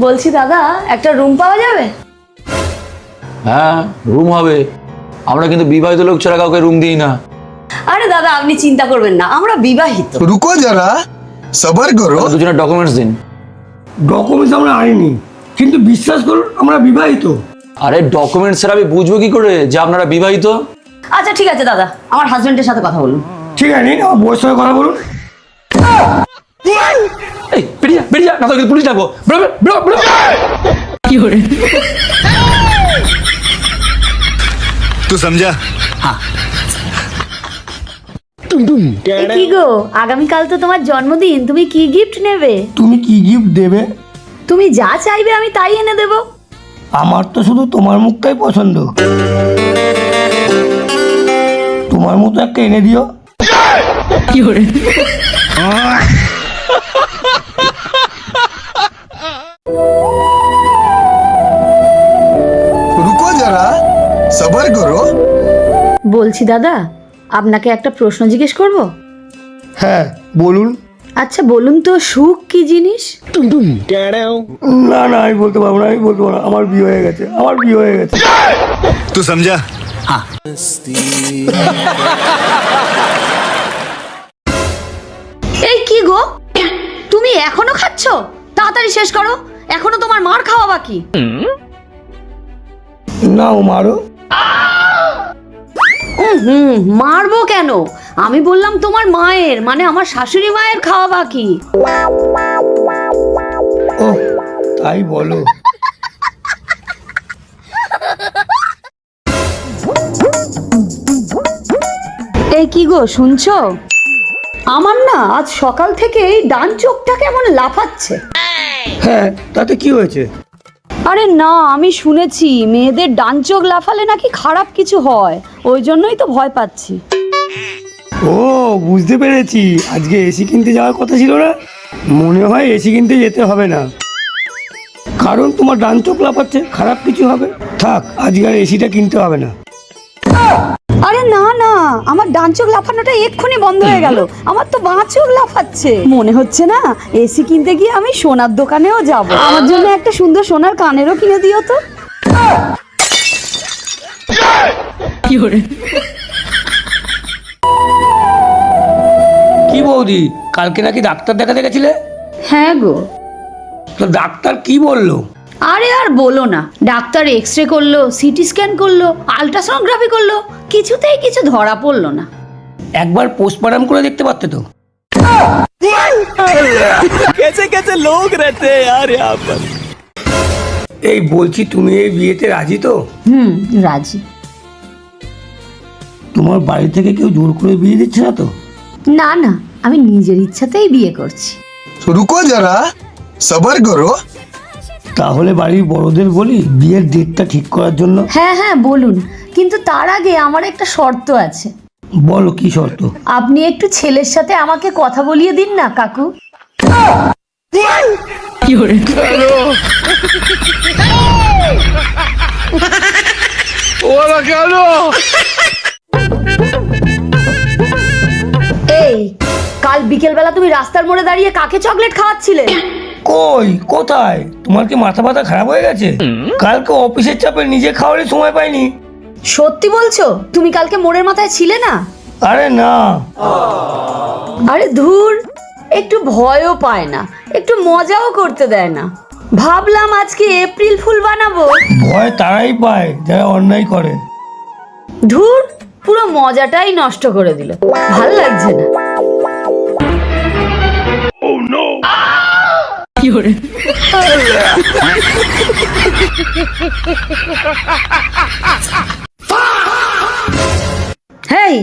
বলছি দাদা, একটা রুম পাওয়া যাবে? হ্যাঁ, রুম হবে। আমরা কিন্তু বিবাহিত লোক ছাড়া কাউকে রুম দিই না। আরে দাদা, আপনি চিন্তা করবেন না, আমরা বিবাহিত। रुको जरा सबर करो। দুজনের ডকুমেন্টস দিন। ডকুমেন্টস আমরা আনিনি, কিন্তু বিশ্বাস করুন আমরা বিবাহিত। আরে ডকুমেন্টস ছাড়া আমি বুঝবো কি করে যে আপনারা বিবাহিত? আচ্ছা ঠিক আছে দাদা, আমার হাজবেন্ডের সাথে কথা বলুন। ঠিক আছে, নিন আমার বউয়ের সঙ্গে কথা বলুন। এই বেরিয়ে যা, বেরিয়ে যা, না তো পুলিশ ডাকবো। বেরো, বেরো, বেরো। কি করে? तू समझा? কি গো, আগামীকাল তো তোমার জন্মদিন, তুমি কি গিফট নেবে? তুমি কি গিফট দেবে? তুমি যা চাইবে আমি তাই এনে দেবো। আমার তো শুধু তোমার মুখটাই পছন্দ। তোমার মতো একটা এনে দিও। কি করে? रुको जरा सबर करो। বলছি দাদা, আপনাকে একটা প্রশ্ন জিজ্ঞেস করব? হ্যাঁ বলুন। আচ্ছা বলুন তো, সুখ কি জিনিস? না না, আমি বলতে পারবো না, আমি বলতে পারবো না। আমার বিয়ে হয়ে গেছে, আমার বিয়ে হয়ে গেছে। तू समझा? এই কি গো, তুমি এখনো খাচ্ছ? তাড়াতাড়ি শেষ করো, এখনো তোমার মার খাওয়া বাকি। নাও মারো। মারবো কেন? আমি বললাম তোমার মায়ের, মানে আমার শাশুড়ি মায়ের খাওয়া বাকি। ও তাই বলো। এই কি গো, শুনছো? আমার না আজ সকাল থেকে এই ডান চোখটা কেমন লাফাচ্ছে। হ্যাঁ, তাতে কি হয়েছে? আরে না, আমি শুনেছি মেয়েদের ডান চোখ লাফালে নাকি খারাপ কিছু হয়, ওই জন্যই তো ভয় পাচ্ছি। ও বুঝতে পেরেছি, আজকে এসি কিনতে যাওয়ার কথা ছিল না? মনে হয় এসি কিনতে যেতে হবে না, কারণ তোমার ডান চোখ লাফাচ্ছে, খারাপ কিছু হবে। থাক, আজকে আর এসিটা কিনতে হবে না। আরে না না, আমার ডান চোখ লাফানোটা এক্ষুনি বন্ধ হয়ে গেল, আমার তো বাঁ চোখ লাফাচ্ছে। মনে হচ্ছে না এসি কিনতে গিয়ে আমি সোনার দোকানেও যাব। আমার জন্য একটা সুন্দর সোনার কানেরও কিনে দিও তো। কি করে? কি বৌদি, কালকে নাকি ডাক্তার দেখাতে গেছিলে? হ্যাঁ গো। তো ডাক্তার কি বললো? আরে আর বলো না, ডাক্তার এক্সরে করলো, সিটি স্ক্যান করলো, আল্ট্রাসোনোগ্রাফি করলো, কিছুতেই কিছু ধরা পড়লো না। একবার পোস্টমর্টম করে দেখতে পারতে তো। कैसे कैसे लोग रहते हैं यार यहाँ पर। এই বলছি, তুমি এই বিয়েতে রাজি তো? রাজি। তোমার বাড়ি থেকে কেউ জোর করে বিয়ে দিচ্ছে না তো? না না, আমি নিজের ইচ্ছাতেই বিয়ে করছি। रुको जरा सबर करो। তাহলে বাড়ির বড়দের বলি বিয়ের ডেটটা ঠিক করার জন্য। হ্যাঁ হ্যাঁ বলুন, কিন্তু তার আগে আমার একটা শর্ত আছে। বলো কি শর্ত? আপনি একটু ছেলের সাথে আমাকে কথা বলিয়ে দিন না কাকু। কি করে? এই, কাল বিকেল বেলা তুমি রাস্তার মোড়ে দাঁড়িয়ে কাকে চকলেট খাওয়াচ্ছিলে? কই, কোথায়? তোমার কি মাথা ব্যথা খারাপ হয়ে গেছে? কালকে অফিসের চাপে নিজে খাওয়ারই সময় পাইনি। সত্যি বলছো? তুমি কালকে মোড়ের মাথায় ছিলে না? আরে না। আরে ধুর, একটু ভয়ও পায় না, একটু মজাও করতে দেয় না। ভাবলাম আজকে এপ্রিল ফুল বানাবো। ভয় তারাই পায় যারা অন্যায় করে। ধুর, পুরো মজাটাই নষ্ট করে দিল, ভাল লাগছে না। কি করে? হেই,